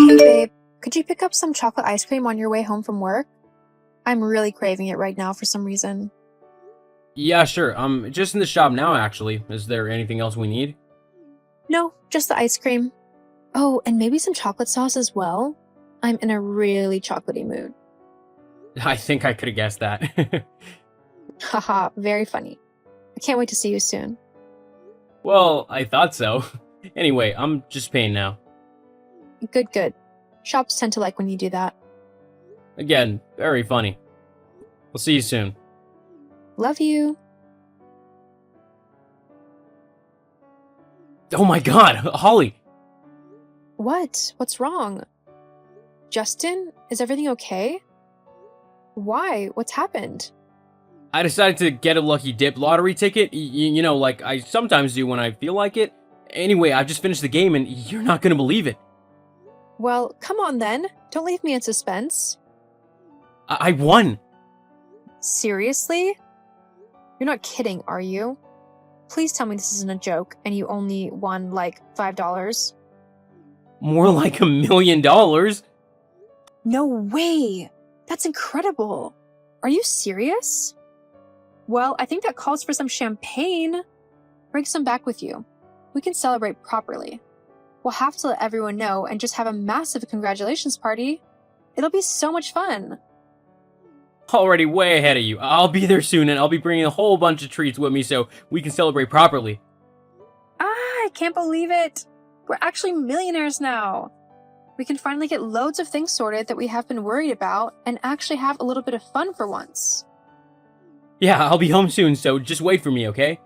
Hey babe, could you pick up some chocolate ice cream on your way home from work? I'm really craving it right now for some reason. Yeah, sure. Just in the shop now, actually. Is there anything else we need? No, just the ice cream. Oh, and maybe some chocolate sauce as well. I'm in a really chocolatey mood. I think I could have guessed that. Haha, very funny. I can't wait to see you soon. Well, I thought so. Anyway, I'm just paying now. Good, good. Shops tend to like when you do that. Again, very funny. We'll see you soon. Love you. Oh my god, Holly! What? What's wrong? Justin, is everything okay? Why? What's happened? I decided to get a lucky dip lottery ticket, like I sometimes do when I feel like it. Anyway, I've just finished the game and you're not gonna believe it. Well, come on then. Don't leave me in suspense. I won! Seriously? You're not kidding, are you? Please tell me this isn't a joke and you only won like $5. More like $1,000,000! No way! That's incredible! Are you serious? Well, I think that calls for some champagne. Bring some back with you. We can celebrate properly. We'll have to let everyone know and just have a massive congratulations party. It'll be so much fun. Already way ahead of you. I'll be there soon and I'll be bringing a whole bunch of treats with me so we can celebrate properly. I can't believe it. We're actually millionaires now. We can finally get loads of things sorted that we have been worried about and actually have a little bit of fun for once. Yeah, I'll be home soon, so just wait for me, okay?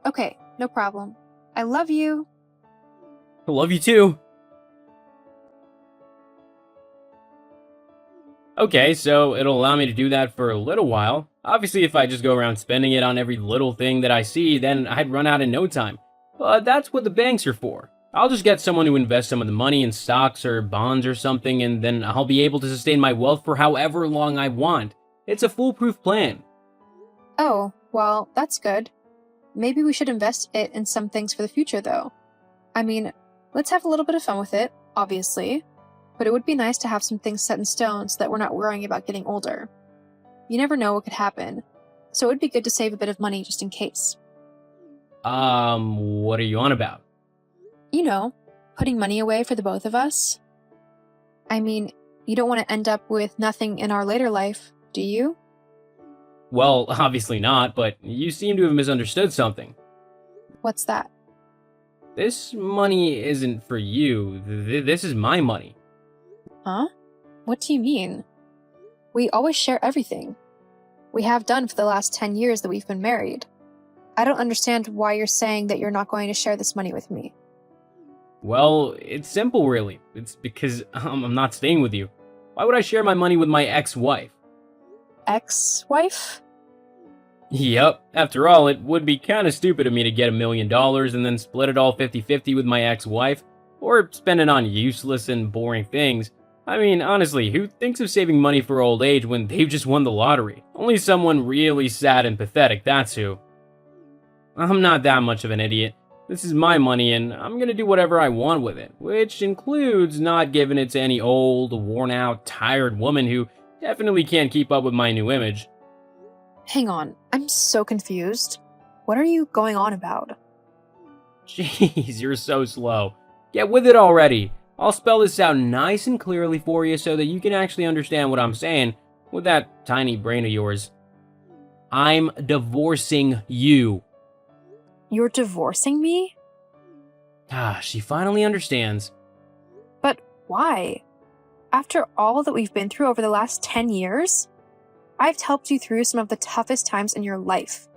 Okay, no problem. I love you. I love you too. Okay, so it'll allow me to do that for a little while. Obviously, if I just go around spending it on every little thing that I see, then I'd run out in no time. But that's what the banks are for. I'll just get someone to invest some of the money in stocks or bonds or something, and then I'll be able to sustain my wealth for however long I want. It's a foolproof plan. Oh, well, that's good. Maybe we should invest it in some things for the future, though. I mean, let's have a little bit of fun with it, obviously. But it would be nice to have some things set in stone so that we're not worrying about getting older. You never know what could happen, so it would be good to save a bit of money just in case. What are you on about? You know, putting money away for the both of us. I mean, you don't want to end up with nothing in our later life, do you? Well, obviously not, but you seem to have misunderstood something. What's that? This money isn't for you. This is my money. Huh? What do you mean? We always share everything. We have done for the last 10 years that we've been married. I don't understand why you're saying that you're not going to share this money with me. Well, it's simple, really. It's because I'm not staying with you. Why would I share my money with my ex-wife? Ex-wife? Yep. After all, it would be kind of stupid of me to get $1,000,000 and then split it all 50-50 with my ex-wife, or spend it on useless and boring things. I mean, honestly, who thinks of saving money for old age when they've just won the lottery? Only someone really sad and pathetic, that's who. I'm not that much of an idiot. This is my money and I'm gonna do whatever I want with it, which includes not giving it to any old, worn-out, tired woman who definitely can't keep up with my new image. Hang on, I'm so confused. What are you going on about? Jeez, you're so slow. Get with it already. I'll spell this out nice and clearly for you so that you can actually understand what I'm saying with that tiny brain of yours. I'm divorcing you. You're divorcing me? She finally understands. But why? After all that we've been through over the last 10 years? I've helped you through some of the toughest times in your life.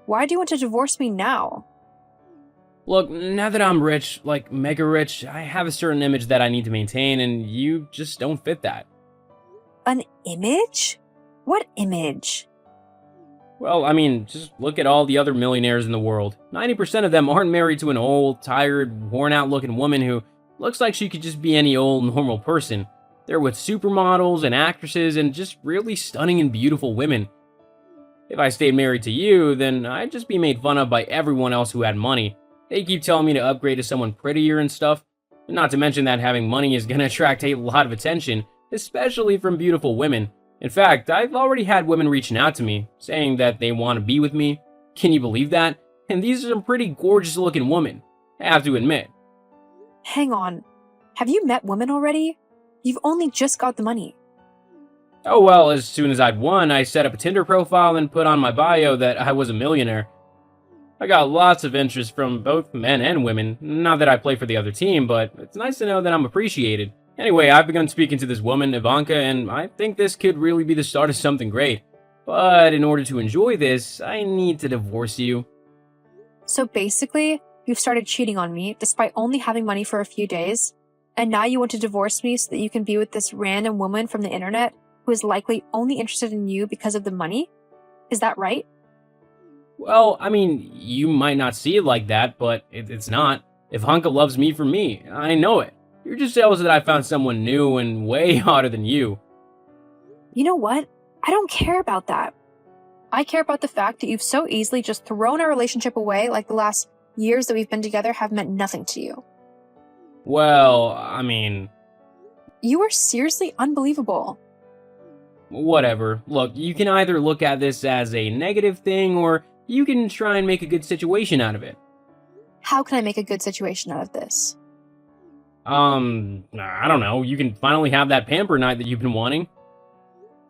Why do you want to divorce me now? Look, now that I'm rich, like mega rich, I have a certain image that I need to maintain, and you just don't fit that. An image? What image? Well, I mean, just look at all the other millionaires in the world. 90% of them aren't married to an old, tired, worn-out looking woman who looks like she could just be any old, normal person. They're with supermodels and actresses and just really stunning and beautiful women. If I stayed married to you, then I'd just be made fun of by everyone else who had money. They keep telling me to upgrade to someone prettier and stuff. Not to mention that having money is gonna attract a lot of attention, especially from beautiful women. In fact, I've already had women reaching out to me, saying that they want to be with me. Can you believe that? And these are some pretty gorgeous looking women, I have to admit. Hang on. Have you met women already? You've only just got the money. Oh well, as soon as I'd won, I set up a Tinder profile and put on my bio that I was a millionaire. I got lots of interest from both men and women. Not that I play for the other team, but it's nice to know that I'm appreciated. Anyway, I've begun speaking to this woman, Ivanka, and I think this could really be the start of something great. But in order to enjoy this, I need to divorce you. So basically, you've started cheating on me despite only having money for a few days, and now you want to divorce me so that you can be with this random woman from the internet who is likely only interested in you because of the money? Is that right? Well, I mean, you might not see it like that, but it's not. Ivanka loves me for me. I know it. You're just jealous that I found someone new and way hotter than you. You know what? I don't care about that. I care about the fact that you've so easily just thrown our relationship away like the last years that we've been together have meant nothing to you. Well, I mean, You are seriously unbelievable. whatever. Look, you can either look at this as a negative thing, or you can try and make a good situation out of it. How can I make a good situation out of this? I don't know. You can finally have that pamper night that you've been wanting.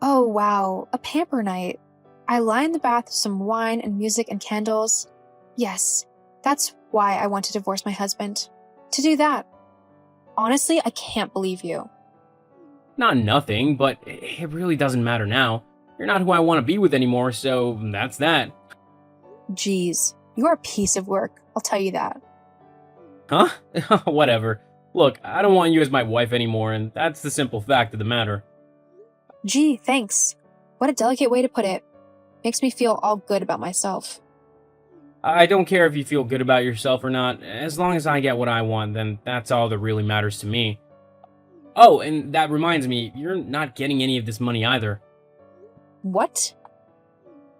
Oh wow, a pamper night. I lie in the bath with some wine and music and candles. Yes, that's why I want to divorce my husband. To do that. Honestly, I can't believe you. Not nothing, but it really doesn't matter now. You're not who I want to be with anymore, so that's that. Jeez, you're a piece of work, I'll tell you that. Huh? Whatever. Look, I don't want you as my wife anymore, and that's the simple fact of the matter. Gee, thanks. What a delicate way to put it. Makes me feel all good about myself. I don't care if you feel good about yourself or not. As long as I get what I want, then that's all that really matters to me. Oh, and that reminds me, you're not getting any of this money either. What?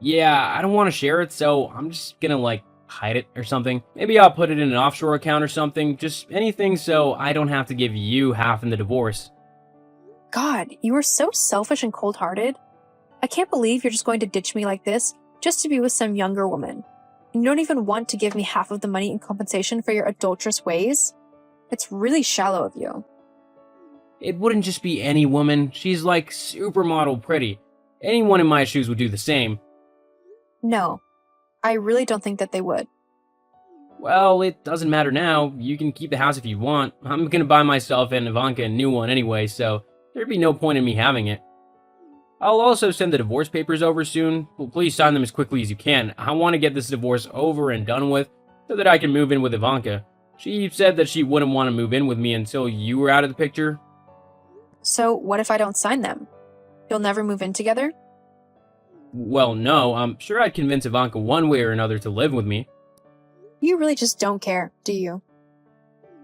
Yeah, I don't want to share it, so I'm just gonna, hide it or something. Maybe I'll put it in an offshore account or something. Just anything so I don't have to give you half in the divorce. God, you are so selfish and cold-hearted. I can't believe you're just going to ditch me like this just to be with some younger woman. And you don't even want to give me half of the money in compensation for your adulterous ways? It's really shallow of you. It wouldn't just be any woman. She's supermodel pretty. Anyone in my shoes would do the same. No, I really don't think that they would. Well, it doesn't matter now. You can keep the house if you want. I'm gonna buy myself and Ivanka a new one anyway, so there'd be no point in me having it. I'll also send the divorce papers over soon. Well, please sign them as quickly as you can. I want to get this divorce over and done with so that I can move in with Ivanka. She said that she wouldn't want to move in with me until you were out of the picture. So what if I don't sign them? You'll never move in together? Well, no, I'm sure I'd convince Ivanka one way or another to live with me. You really just don't care, do you?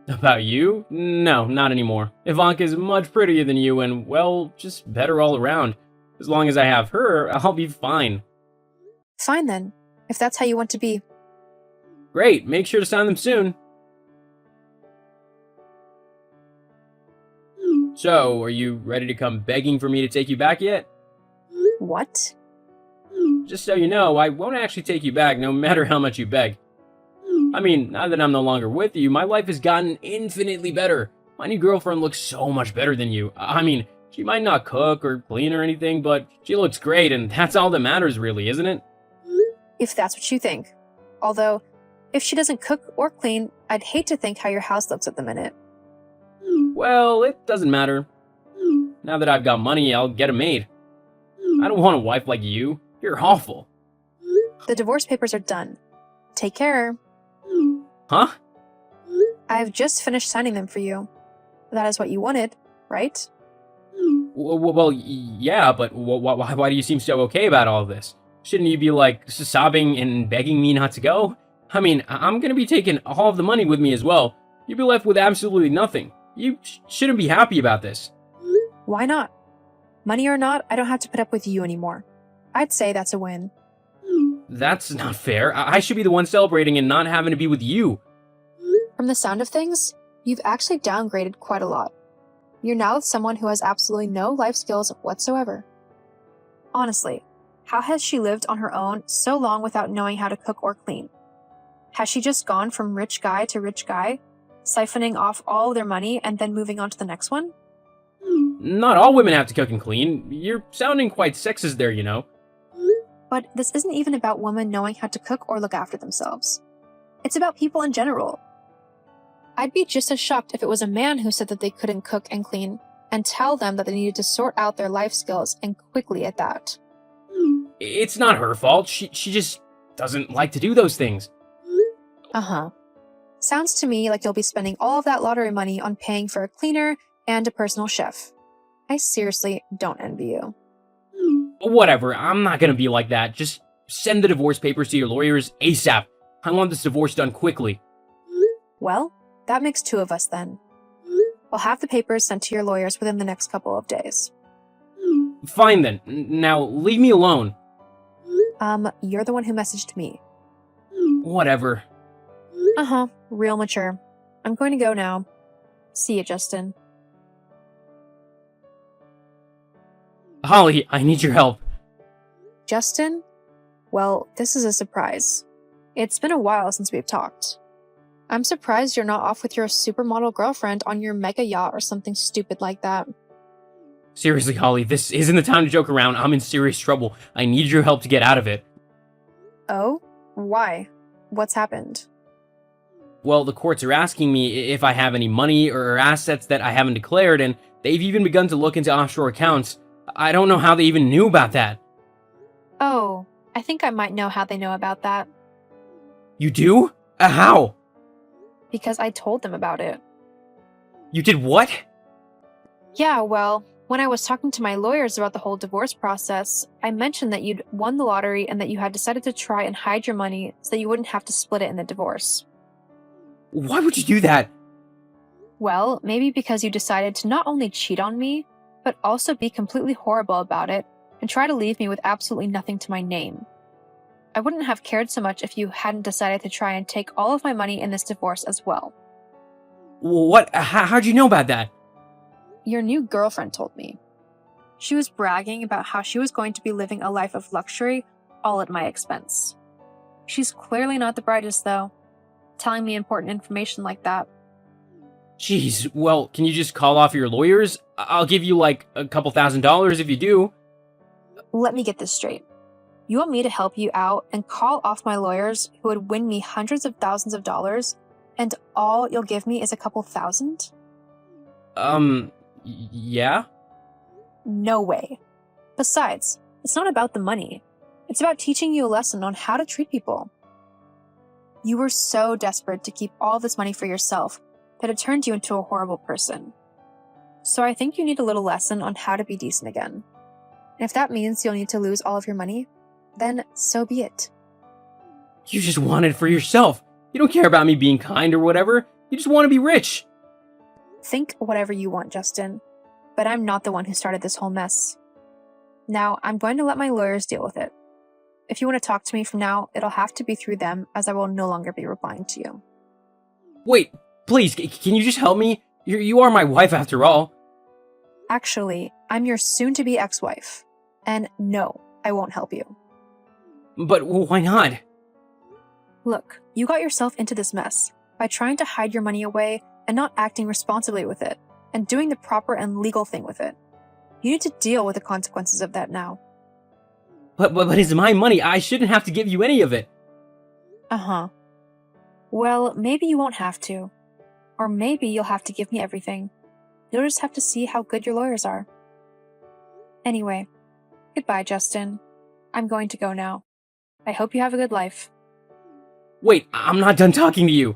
About you? No, not anymore. Ivanka's much prettier than you and, well, just better all around. As long as I have her, I'll be fine. Fine then, if that's how you want to be. Great, make sure to sign them soon. So, are you ready to come begging for me to take you back yet? What? Just so you know, I won't actually take you back no matter how much you beg. I mean, now that I'm no longer with you, my life has gotten infinitely better. My new girlfriend looks so much better than you. I mean, she might not cook or clean or anything, but she looks great, and that's all that matters really, isn't it? If that's what you think. Although, if she doesn't cook or clean, I'd hate to think how your house looks at the minute. Well, it doesn't matter. Now that I've got money, I'll get a maid. I don't want a wife like you. You're awful. The divorce papers are done. Take care. Huh? I've just finished signing them for you. That is what you wanted, right? Well, yeah, but why do you seem so okay about all of this? Shouldn't you be, sobbing and begging me not to go? I mean, I'm gonna be taking all of the money with me as well. You'll be left with absolutely nothing. You shouldn't be happy about this. Why not? Money or not, I don't have to put up with you anymore. I'd say that's a win. That's not fair. I should be the one celebrating and not having to be with you. From the sound of things, You've actually downgraded quite a lot. You're now with someone who has absolutely no life skills whatsoever. Honestly, how has she lived on her own so long without knowing how to cook or clean? Has she just gone from rich guy to rich guy, siphoning off all their money and then moving on to the next one? Not all women have to cook and clean. You're sounding quite sexist there, you know. But this isn't even about women knowing how to cook or look after themselves. It's about people in general. I'd be just as shocked if it was a man who said that they couldn't cook and clean, and tell them that they needed to sort out their life skills, and quickly at that. It's not her fault. She just doesn't like to do those things. Uh-huh. Sounds to me like you'll be spending all of that lottery money on paying for a cleaner and a personal chef. I seriously don't envy you. Whatever, I'm not gonna be like that. Just send the divorce papers to your lawyers ASAP. I want this divorce done quickly. Well, that makes two of us then. I'll have the papers sent to your lawyers within the next couple of days. Fine then. Now, leave me alone. You're the one who messaged me. Whatever. Uh-huh, real mature. I'm going to go now. See you, Justin. Holly, I need your help. Justin? Well, this is a surprise. It's been a while since we've talked. I'm surprised you're not off with your supermodel girlfriend on your mega yacht or something stupid like that. Seriously, Holly, this isn't the time to joke around. I'm in serious trouble. I need your help to get out of it. Oh? Why? What's happened? Well, the courts are asking me if I have any money or assets that I haven't declared, and they've even begun to look into offshore accounts. I don't know how they even knew about that. Oh, I think I might know how they know about that. You do? How? Because I told them about it. You did what? Yeah, well, when I was talking to my lawyers about the whole divorce process, I mentioned that you'd won the lottery and that you had decided to try and hide your money so that you wouldn't have to split it in the divorce. Why would you do that? Well, maybe because you decided to not only cheat on me, but also be completely horrible about it and try to leave me with absolutely nothing to my name. I wouldn't have cared so much if you hadn't decided to try and take all of my money in this divorce as well. What? How'd you know about that? Your new girlfriend told me. She was bragging about how she was going to be living a life of luxury, all at my expense. She's clearly not the brightest, though, telling me important information like that. Jeez, well, can you just call off your lawyers? I'll give you like a couple $1,000s if you do. Let me get this straight. You want me to help you out and call off my lawyers who would win me hundreds of thousands of dollars, and all you'll give me is a couple thousand? Yeah? No way. Besides, it's not about the money. It's about teaching you a lesson on how to treat people. You were so desperate to keep all this money for yourself that it turned you into a horrible person. So I think you need a little lesson on how to be decent again. And if that means you'll need to lose all of your money, then so be it. You just want it for yourself. You don't care about me being kind or whatever. You just want to be rich. Think whatever you want, Justin, but I'm not the one who started this whole mess. Now, I'm going to let my lawyers deal with it. If you want to talk to me from now, it'll have to be through them, as I will no longer be replying to you. Wait, please, can you just help me? You are my wife after all. Actually, I'm your soon-to-be ex-wife. And no, I won't help you. But why not? Look, you got yourself into this mess by trying to hide your money away and not acting responsibly with it, and doing the proper and legal thing with it. You need to deal with the consequences of that now. But it's my money. I shouldn't have to give you any of it. Uh-huh. Well, maybe you won't have to. Or maybe you'll have to give me everything. You'll just have to see how good your lawyers are. Anyway, goodbye, Justin. I'm going to go now. I hope you have a good life. Wait, I'm not done talking to you.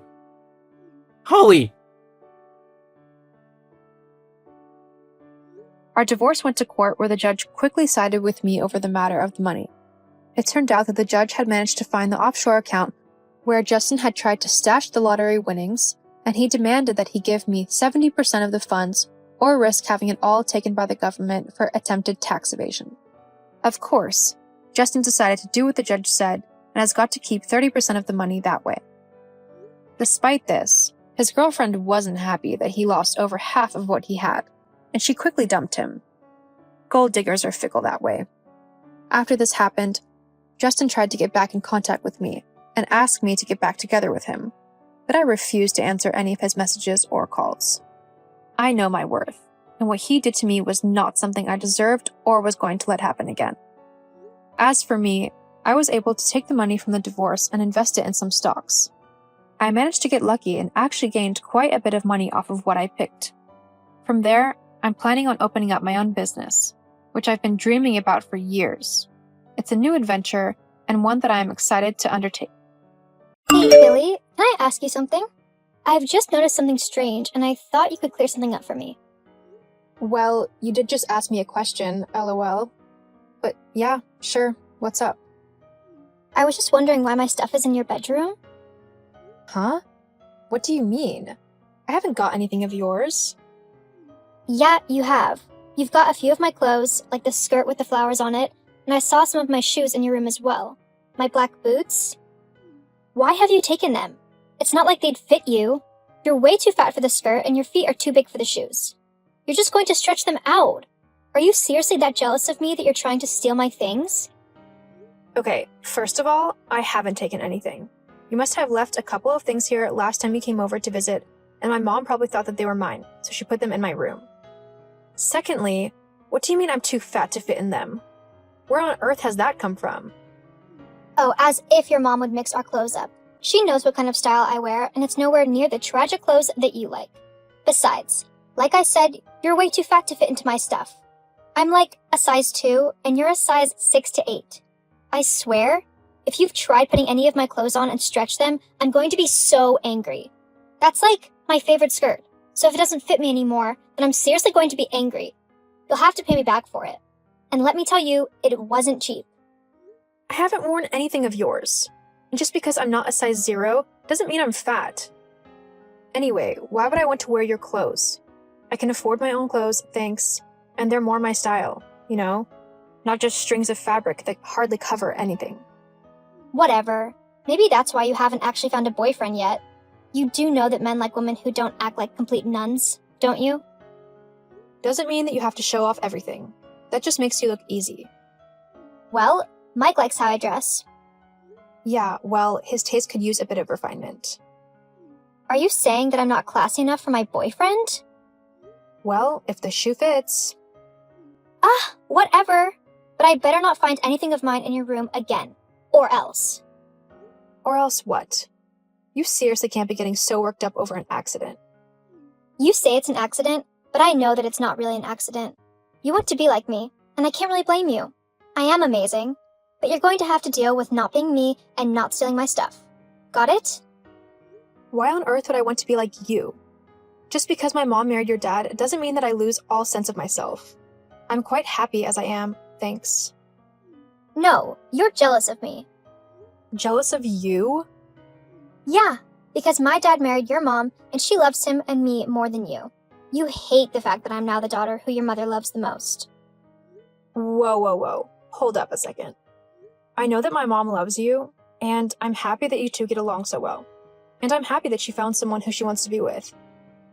Holly! Our divorce went to court where the judge quickly sided with me over the matter of the money. It turned out that the judge had managed to find the offshore account where Justin had tried to stash the lottery winnings, and he demanded that he give me 70% of the funds or risk having it all taken by the government for attempted tax evasion. Of course, Justin decided to do what the judge said and has got to keep 30% of the money that way. Despite this, His girlfriend wasn't happy that he lost over half of what he had, and she quickly dumped him. Gold diggers are fickle that way. After this happened, Justin tried to get back in contact with me and asked me to get back together with him, but I refused to answer any of his messages or calls. I know my worth, and what he did to me was not something I deserved or was going to let happen again. As for me, I was able to take the money from the divorce and invest it in some stocks. I managed to get lucky and actually gained quite a bit of money off of what I picked. From there, I'm planning on opening up my own business, which I've been dreaming about for years. It's a new adventure and one that I am excited to undertake. Hey, Billy, can I ask you something? I've just noticed something strange, and I thought you could clear something up for me. Well, you did just ask me a question, lol. But yeah, sure, what's up? I was just wondering why my stuff is in your bedroom. Huh? What do you mean? I haven't got anything of yours. Yeah, you have. You've got a few of my clothes, like the skirt with the flowers on it, and I saw some of my shoes in your room as well. My black boots? Why have you taken them? It's not like they'd fit you. You're way too fat for the skirt, and your feet are too big for the shoes. You're just going to stretch them out. Are you seriously that jealous of me that you're trying to steal my things? Okay, first of all, I haven't taken anything. You must have left a couple of things here last time you came over to visit, and my mom probably thought that they were mine, so she put them in my room. Secondly, what do you mean I'm too fat to fit in them? Where on earth has that come from? Oh, as if your mom would mix our clothes up. She knows what kind of style I wear, and it's nowhere near the tragic clothes that you like. Besides, like I said, you're way too fat to fit into my stuff. I'm like a size 2, and you're a size 6 to 8. I swear, if you've tried putting any of my clothes on and stretched them, I'm going to be so angry. That's like my favorite skirt, so if it doesn't fit me anymore, then I'm seriously going to be angry. You'll have to pay me back for it. And let me tell you, it wasn't cheap. I haven't worn anything of yours. And just because I'm not a size 0 doesn't mean I'm fat. Anyway, why would I want to wear your clothes? I can afford my own clothes, thanks, and they're more my style, you know? Not just strings of fabric that hardly cover anything. Whatever. Maybe that's why you haven't actually found a boyfriend yet. You do know that men like women who don't act like complete nuns, don't you? Doesn't mean that you have to show off everything. That just makes you look easy. Well, Mike likes how I dress. Yeah, well, his taste could use a bit of refinement. Are you saying that I'm not classy enough for my boyfriend? Well, if the shoe fits. Ah, whatever. But I better not find anything of mine in your room again. Or else. Or else what? You seriously can't be getting so worked up over an accident. You say it's an accident, but I know that it's not really an accident. You want to be like me, and I can't really blame you. I am amazing, but you're going to have to deal with not being me and not stealing my stuff. Got it? Why on earth would I want to be like you? Just because my mom married your dad doesn't mean that I lose all sense of myself. I'm quite happy as I am, thanks. No, you're jealous of me. Jealous of you? Yeah, because my dad married your mom, and she loves him and me more than you. You hate the fact that I'm now the daughter who your mother loves the most. Whoa. Hold up a second. I know that my mom loves you, and I'm happy that you two get along so well. And I'm happy that she found someone who she wants to be with,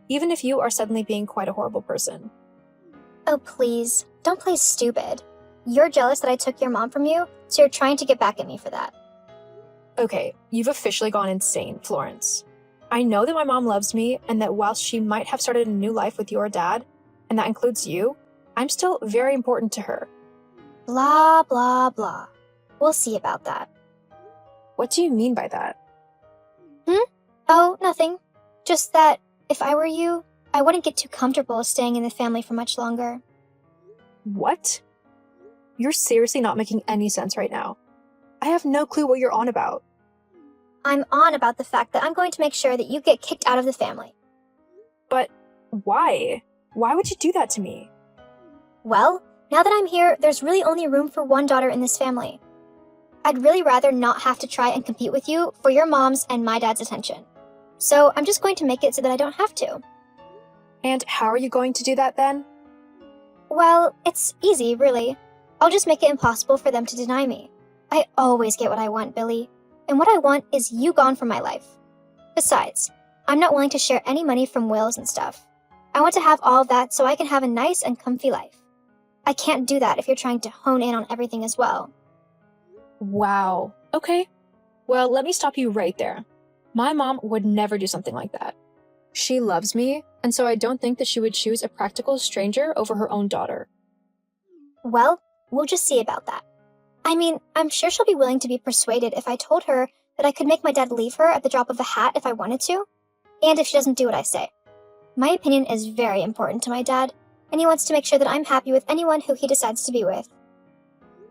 even if you are suddenly being quite a horrible person. Oh, please, don't play stupid. You're jealous that I took your mom from you, so you're trying to get back at me for that. Okay, you've officially gone insane, Florence. I know that my mom loves me, and that whilst she might have started a new life with your dad, and that includes you, I'm still very important to her. Blah, blah, blah. We'll see about that. What do you mean by that? Oh, nothing. Just that, if I were you, I wouldn't get too comfortable staying in the family for much longer. What? You're seriously not making any sense right now. I have no clue what you're on about. I'm on about the fact that I'm going to make sure that you get kicked out of the family. But why? Why would you do that to me? Well, now that I'm here, there's really only room for one daughter in this family. I'd really rather not have to try and compete with you for your mom's and my dad's attention. So I'm just going to make it so that I don't have to. And how are you going to do that then? Well, it's easy, really. I'll just make it impossible for them to deny me. I always get what I want, Billy. And what I want is you gone from my life. Besides, I'm not willing to share any money from wills and stuff. I want to have all of that so I can have a nice and comfy life. I can't do that if you're trying to hone in on everything as well. Wow. Okay. Well, let me stop you right there. My mom would never do something like that. She loves me, and so I don't think that she would choose a practical stranger over her own daughter. Well, we'll just see about that. I mean, I'm sure she'll be willing to be persuaded if I told her that I could make my dad leave her at the drop of a hat if I wanted to, and if she doesn't do what I say. My opinion is very important to my dad, and he wants to make sure that I'm happy with anyone who he decides to be with.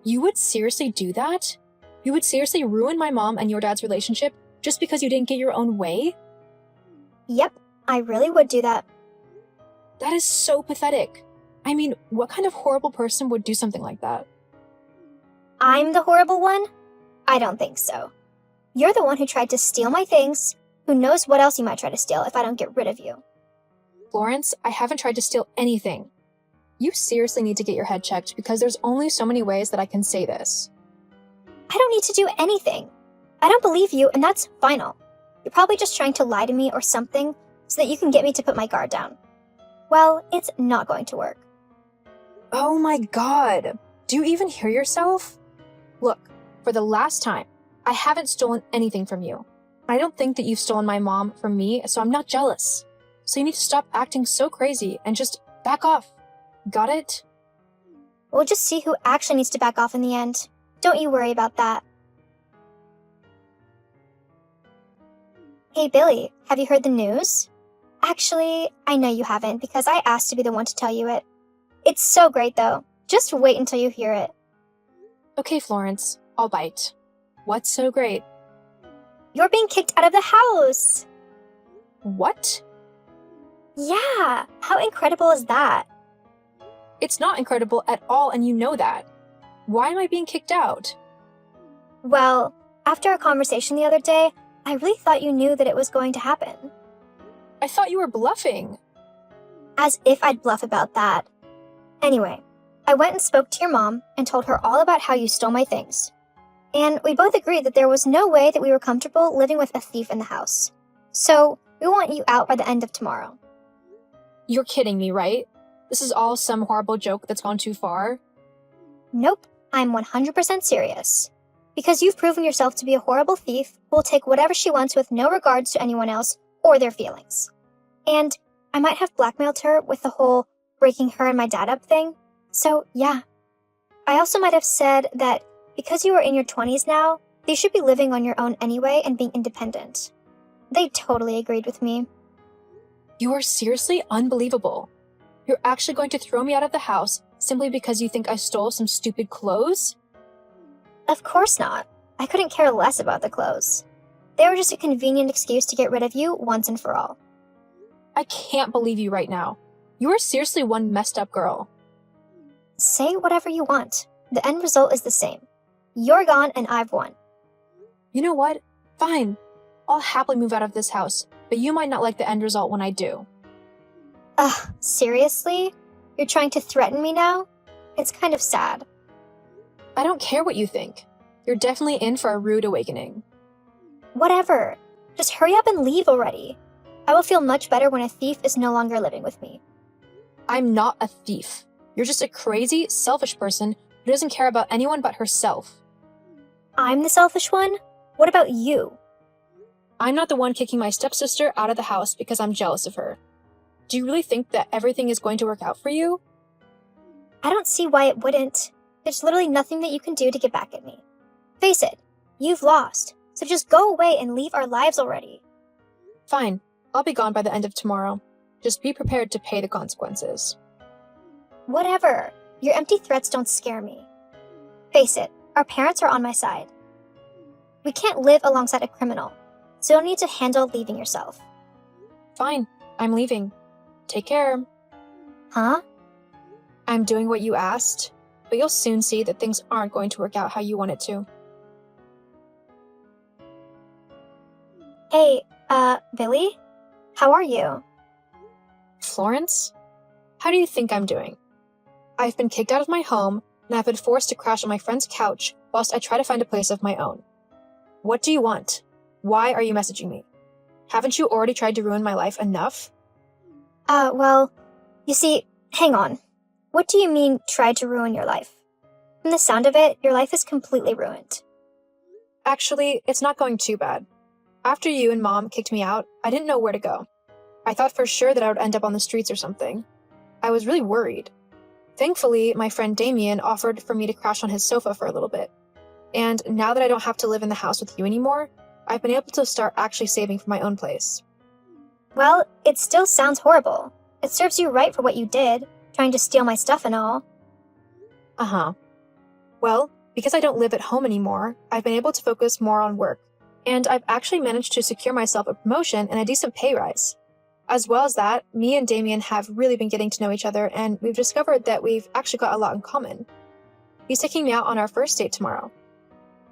You would seriously do that? You would seriously ruin my mom and your dad's relationship just because you didn't get your own way? Yep, I really would do that. That is so pathetic. I mean, what kind of horrible person would do something like that? I'm the horrible one? I don't think so. You're the one who tried to steal my things. Who knows what else you might try to steal if I don't get rid of you. Florence, I haven't tried to steal anything. You seriously need to get your head checked because there's only so many ways that I can say this. I don't need to do anything. I don't believe you, and that's final. You're probably just trying to lie to me or something so that you can get me to put my guard down. Well, it's not going to work. Oh my god. Do you even hear yourself? Look, for the last time, I haven't stolen anything from you. I don't think that you've stolen my mom from me, so I'm not jealous. So you need to stop acting so crazy and just back off. Got it? We'll just see who actually needs to back off in the end. Don't you worry about that. Hey Billy, have you heard the news? Actually, I know you haven't because I asked to be the one to tell you it. It's so great though. Just wait until you hear it. Okay, Florence, I'll bite. What's so great? You're being kicked out of the house! What? Yeah, how incredible is that? It's not incredible at all, and you know that. Why am I being kicked out? Well, after our conversation the other day, I really thought you knew that it was going to happen. I thought you were bluffing. As if I'd bluff about that. Anyway, I went and spoke to your mom and told her all about how you stole my things. And we both agreed that there was no way that we were comfortable living with a thief in the house. So, we want you out by the end of tomorrow. You're kidding me, right? This is all some horrible joke that's gone too far? Nope, I'm 100% serious. Because you've proven yourself to be a horrible thief who will take whatever she wants with no regards to anyone else or their feelings. And I might have blackmailed her with the whole breaking her and my dad up thing. So, yeah. I also might have said that because you are in your 20s now, you should be living on your own anyway and being independent. They totally agreed with me. You are seriously unbelievable. You're actually going to throw me out of the house simply because you think I stole some stupid clothes? Of course not. I couldn't care less about the clothes. They were just a convenient excuse to get rid of you once and for all. I can't believe you right now. You are seriously one messed up girl. Say whatever you want. The end result is the same. You're gone and I've won. You know what? Fine. I'll happily move out of this house, but you might not like the end result when I do. Ugh, seriously? You're trying to threaten me now? It's kind of sad. I don't care what you think. You're definitely in for a rude awakening. Whatever. Just hurry up and leave already. I will feel much better when a thief is no longer living with me. I'm not a thief. You're just a crazy, selfish person who doesn't care about anyone but herself. I'm the selfish one? What about you? I'm not the one kicking my stepsister out of the house because I'm jealous of her. Do you really think that everything is going to work out for you? I don't see why it wouldn't. There's literally nothing that you can do to get back at me. Face it, you've lost, so just go away and leave our lives already. Fine, I'll be gone by the end of tomorrow. Just be prepared to pay the consequences. Whatever. Your empty threats don't scare me. Face it, our parents are on my side. We can't live alongside a criminal, so you'll need to handle leaving yourself. Fine, I'm leaving. Take care. Huh? I'm doing what you asked, but you'll soon see that things aren't going to work out how you want it to. Hey, Billy? How are you? Florence? How do you think I'm doing? I've been kicked out of my home, and I've been forced to crash on my friend's couch whilst I try to find a place of my own. What do you want? Why are you messaging me? Haven't you already tried to ruin my life enough? Well, you see, hang on. What do you mean, tried to ruin your life? From the sound of it, your life is completely ruined. Actually, it's not going too bad. After you and Mom kicked me out, I didn't know where to go. I thought for sure that I would end up on the streets or something. I was really worried. Thankfully, my friend Damien offered for me to crash on his sofa for a little bit. And now that I don't have to live in the house with you anymore, I've been able to start actually saving for my own place. Well, it still sounds horrible. It serves you right for what you did, trying to steal my stuff and all. Uh-huh. Well, because I don't live at home anymore, I've been able to focus more on work, and I've actually managed to secure myself a promotion and a decent pay rise. As well as that, me and Damien have really been getting to know each other, and we've discovered that we've actually got a lot in common. He's taking me out on our first date tomorrow.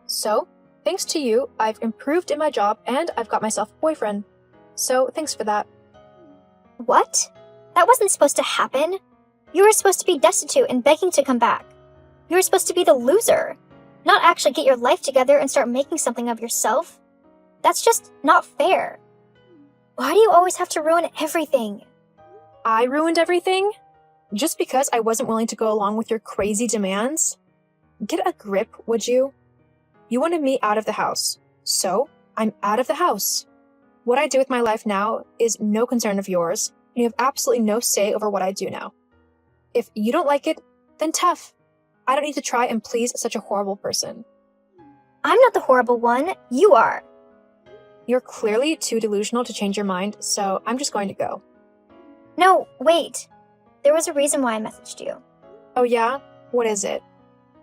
So, thanks to you, I've improved in my job and I've got myself a boyfriend. So, thanks for that. What? That wasn't supposed to happen. You were supposed to be destitute and begging to come back. You were supposed to be the loser, not actually get your life together and start making something of yourself. That's just not fair. Why do you always have to ruin everything? I ruined everything? Just because I wasn't willing to go along with your crazy demands? Get a grip, would you? You wanted me out of the house, so I'm out of the house. What I do with my life now is no concern of yours, and you have absolutely no say over what I do now. If you don't like it, then tough. I don't need to try and please such a horrible person. I'm not the horrible one. You are. You're clearly too delusional to change your mind, so I'm just going to go. No, wait. There was a reason why I messaged you. Oh yeah? What is it?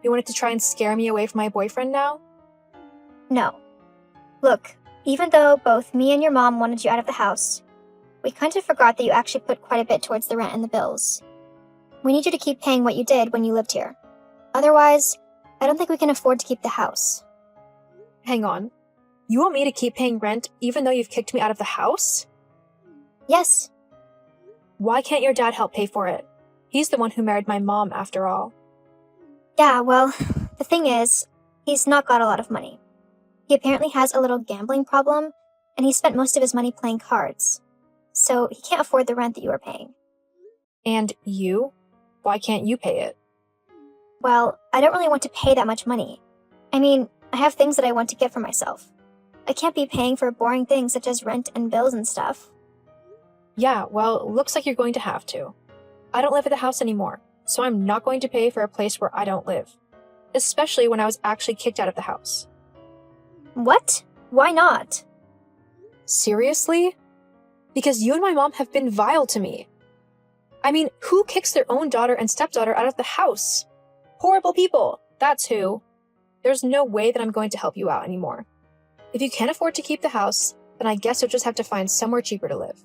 You wanted to try and scare me away from my boyfriend now? No. Look, even though both me and your mom wanted you out of the house, we kind of forgot that you actually put quite a bit towards the rent and the bills. We need you to keep paying what you did when you lived here. Otherwise, I don't think we can afford to keep the house. Hang on. You want me to keep paying rent even though you've kicked me out of the house? Yes. Why can't your dad help pay for it? He's the one who married my mom, after all. Yeah, well, the thing is, he's not got a lot of money. He apparently has a little gambling problem, and he spent most of his money playing cards. So he can't afford the rent that you are paying. And you? Why can't you pay it? Well, I don't really want to pay that much money. I mean, I have things that I want to get for myself. I can't be paying for boring things such as rent and bills and stuff. Yeah, well, looks like you're going to have to. I don't live at the house anymore, so I'm not going to pay for a place where I don't live. Especially when I was actually kicked out of the house. What? Why not? Seriously? Because you and my mom have been vile to me. I mean, who kicks their own daughter and stepdaughter out of the house? Horrible people, that's who. There's no way that I'm going to help you out anymore. If you can't afford to keep the house, then I guess you'll just have to find somewhere cheaper to live.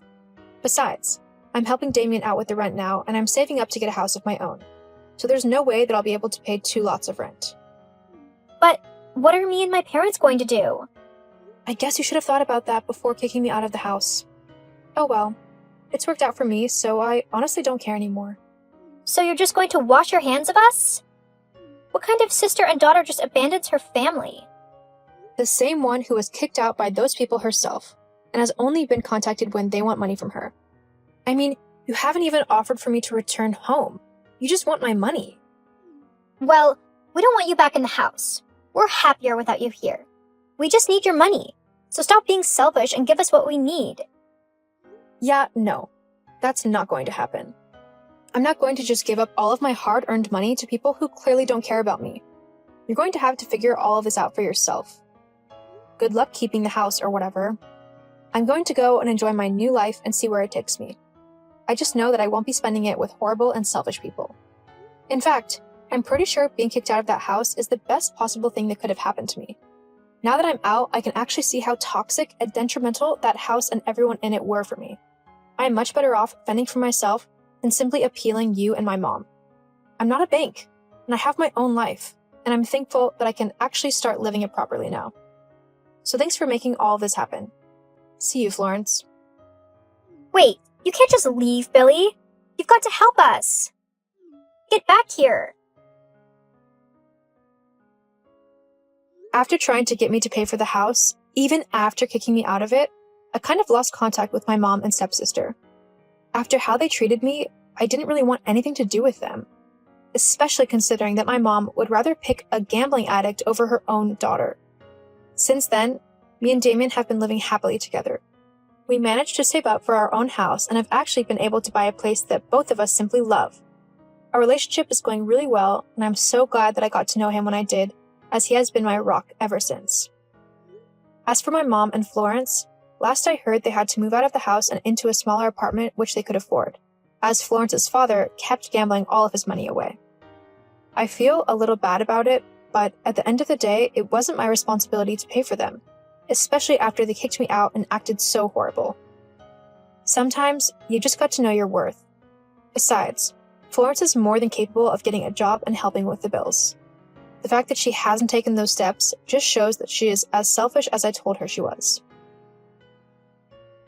Besides, I'm helping Damien out with the rent now, and I'm saving up to get a house of my own. So there's no way that I'll be able to pay 2 lots of rent. But what are me and my parents going to do? I guess you should have thought about that before kicking me out of the house. Oh well, it's worked out for me, so I honestly don't care anymore. So you're just going to wash your hands of us? What kind of sister and daughter just abandons her family? The same one who was kicked out by those people herself, and has only been contacted when they want money from her. I mean, you haven't even offered for me to return home. You just want my money. Well, we don't want you back in the house. We're happier without you here. We just need your money. So stop being selfish and give us what we need. Yeah, no. That's not going to happen. I'm not going to just give up all of my hard-earned money to people who clearly don't care about me. You're going to have to figure all of this out for yourself. Good luck keeping the house or whatever. I'm going to go and enjoy my new life and see where it takes me. I just know that I won't be spending it with horrible and selfish people. In fact, I'm pretty sure being kicked out of that house is the best possible thing that could have happened to me. Now that I'm out, I can actually see how toxic and detrimental that house and everyone in it were for me. I am much better off fending for myself than simply appealing you and my mom. I'm not a bank, and I have my own life, and I'm thankful that I can actually start living it properly now. So thanks for making all of this happen. See you, Florence. Wait, you can't just leave, Billy. You've got to help us. Get back here. After trying to get me to pay for the house, even after kicking me out of it, I kind of lost contact with my mom and stepsister. After how they treated me, I didn't really want anything to do with them, especially considering that my mom would rather pick a gambling addict over her own daughter. Since then, me and Damien have been living happily together. We managed to save up for our own house and have actually been able to buy a place that both of us simply love. Our relationship is going really well, and I'm so glad that I got to know him when I did, as he has been my rock ever since. As for my mom and Florence, last I heard they had to move out of the house and into a smaller apartment which they could afford, as Florence's father kept gambling all of his money away. I feel a little bad about it, but at the end of the day, it wasn't my responsibility to pay for them, especially after they kicked me out and acted so horrible. Sometimes, you just got to know your worth. Besides, Florence is more than capable of getting a job and helping with the bills. The fact that she hasn't taken those steps just shows that she is as selfish as I told her she was.